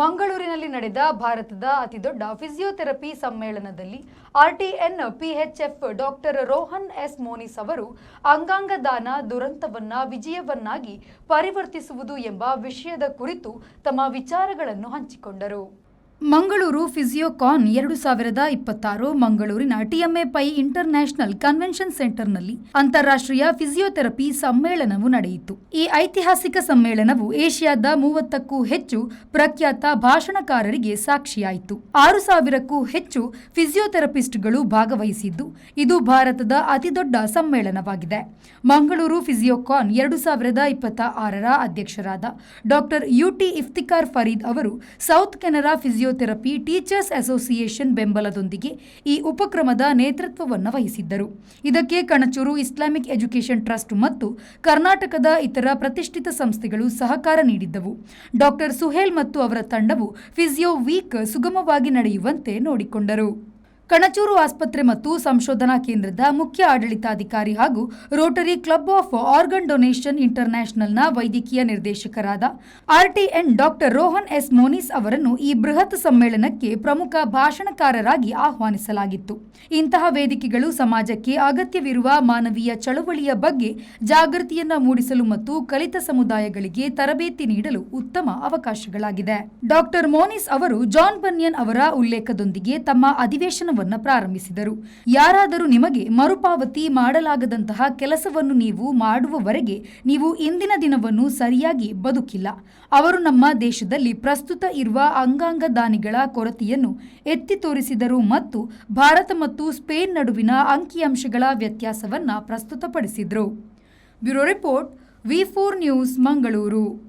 ಮಂಗಳೂರಿನಲ್ಲಿ ನಡೆದ ಭಾರತದ ಅತಿದೊಡ್ಡ ಫಿಸಿಯೋಥೆರಪಿ ಸಮ್ಮೇಳನದಲ್ಲಿ RTN PHF doctor Rohan S Monis ಅವರು ಅಂಗಾಂಗ ದಾನ ದುರಂತವನ್ನ ವಿಜಯವನ್ನಾಗಿ ಪರಿವರ್ತಿಸುವುದು ಎಂಬ ವಿಷಯದ ಕುರಿತು ತಮ್ಮ ವಿಚಾರಗಳನ್ನು ಹಂಚಿಕೊಂಡರು. ಮಂಗಳೂರು ಫಿಸಿಯೋಕಾನ್ 2026 ಮಂಗಳೂರಿನ ಟಿಎಂಎ ಪೈ ಇಂಟರ್ನ್ಯಾಷನಲ್ ಕನ್ವೆನ್ಷನ್ ಸೆಂಟರ್ನಲ್ಲಿ ಅಂತಾರಾಷ್ಟ್ರೀಯ ಫಿಸಿಯೋಥೆರಪಿ ಸಮ್ಮೇಳನವು ನಡೆಯಿತು. ಈ ಐತಿಹಾಸಿಕ ಸಮ್ಮೇಳನವು ಏಷ್ಯಾದ 30ಕ್ಕೂ ಹೆಚ್ಚು ಪ್ರಖ್ಯಾತ ಭಾಷಣಕಾರರಿಗೆ ಸಾಕ್ಷಿಯಾಯಿತು. 6,000ಕ್ಕೂ ಹೆಚ್ಚು ಫಿಸಿಯೋಥೆರಪಿಸ್ಟ್ಗಳು ಭಾಗವಹಿಸಿದ್ದು ಇದು ಭಾರತದ ಅತಿದೊಡ್ಡ ಸಮ್ಮೇಳನವಾಗಿದೆ. ಮಂಗಳೂರು ಫಿಸಿಯೋಕಾನ್ 2026ರ ಅಧ್ಯಕ್ಷರಾದ ಡಾಕ್ಟರ್ ಯುಟಿ ಇಫ್ತಿಕಾರ್ ಫರೀದ್ ಅವರು south Canara physiotherapy teachers association ಬೆಂಬಲದೊಂದಿಗೆ ಈ ಉಪಕ್ರಮದ ನೇತೃತ್ವವನ್ನು ವಹಿಸಿದ್ದರು. ಇದಕ್ಕೆ ಕಣಚೂರು ಇಸ್ಲಾಮಿಕ್ ಎಜುಕೇಷನ್ ಟ್ರಸ್ಟ್ ಮತ್ತು ಕರ್ನಾಟಕದ ಇತರ ಪ್ರತಿಷ್ಠಿತ ಸಂಸ್ಥೆಗಳು ಸಹಕಾರ ನೀಡಿದ್ದವು. ಡಾಕ್ಟರ್ ಸುಹೇಲ್ ಮತ್ತು ಅವರ ತಂಡವು ಫಿಸಿಯೋ ವೀಕ್ ಸುಗಮವಾಗಿ ನಡೆಯುವಂತೆ ನೋಡಿಕೊಂಡರು. ಕಣಚೂರು ಆಸ್ಪತ್ರೆ ಮತ್ತು ಸಂಶೋಧನಾ ಕೇಂದ್ರದ ಮುಖ್ಯ ಆಡಳಿತಾಧಿಕಾರಿ ಹಾಗೂ rotary club of organ donation ಇಂಟರ್ನ್ಯಾಷನಲ್ನ ವೈದ್ಯಕೀಯ ನಿರ್ದೇಶಕರಾದ RTN doctor Rohan S Monis ಅವರನ್ನು ಈ ಬೃಹತ್ ಸಮ್ಮೇಳನಕ್ಕೆ ಪ್ರಮುಖ ಭಾಷಣಕಾರರಾಗಿ ಆಹ್ವಾನಿಸಲಾಗಿತ್ತು. ಇಂತಹ ವೇದಿಕೆಗಳು ಸಮಾಜಕ್ಕೆ ಅಗತ್ಯವಿರುವ ಮಾನವೀಯ ಚಳವಳಿಯ ಬಗ್ಗೆ ಜಾಗೃತಿಯನ್ನ ಮೂಡಿಸಲು ಮತ್ತು ಕಲಿತ ಸಮುದಾಯಗಳಿಗೆ ತರಬೇತಿ ನೀಡಲು ಉತ್ತಮ ಅವಕಾಶಗಳಾಗಿದೆ. ಡಾಕ್ಟರ್ ಮೋನಿಸ್ ಅವರು ಜಾನ್ ಬನ್ಯನ್ ಅವರ ಉಲ್ಲೇಖದೊಂದಿಗೆ ತಮ್ಮ ಅಧಿವೇಶನ ಪ್ರಾರಂಭಿಸಿದರು. ಯಾರಾದರೂ ನಿಮಗೆ ಮರುಪಾವತಿ ಮಾಡಲಾಗದಂತಹ ಕೆಲಸವನ್ನು ನೀವು ಮಾಡುವವರೆಗೆ ನೀವು ಇಂದಿನ ದಿನವನ್ನು ಸರಿಯಾಗಿ ಬದುಕಿಲ್ಲ. ಅವರು ನಮ್ಮ ದೇಶದಲ್ಲಿ ಪ್ರಸ್ತುತ ಇರುವ ಅಂಗಾಂಗ ದಾನಿಗಳ ಕೊರತೆಯನ್ನು ಎತ್ತಿ ತೋರಿಸಿದರು ಮತ್ತು ಭಾರತ ಮತ್ತು ಸ್ಪೇನ್ ನಡುವಿನ ಅಂಕಿಅಂಶಗಳ ವ್ಯತ್ಯಾಸವನ್ನು ಪ್ರಸ್ತುತಪಡಿಸಿದರು. ಬ್ಯೂರೋ ರಿಪೋರ್ಟ್, ವಿ4 ನ್ಯೂಸ್, ಮಂಗಳೂರು.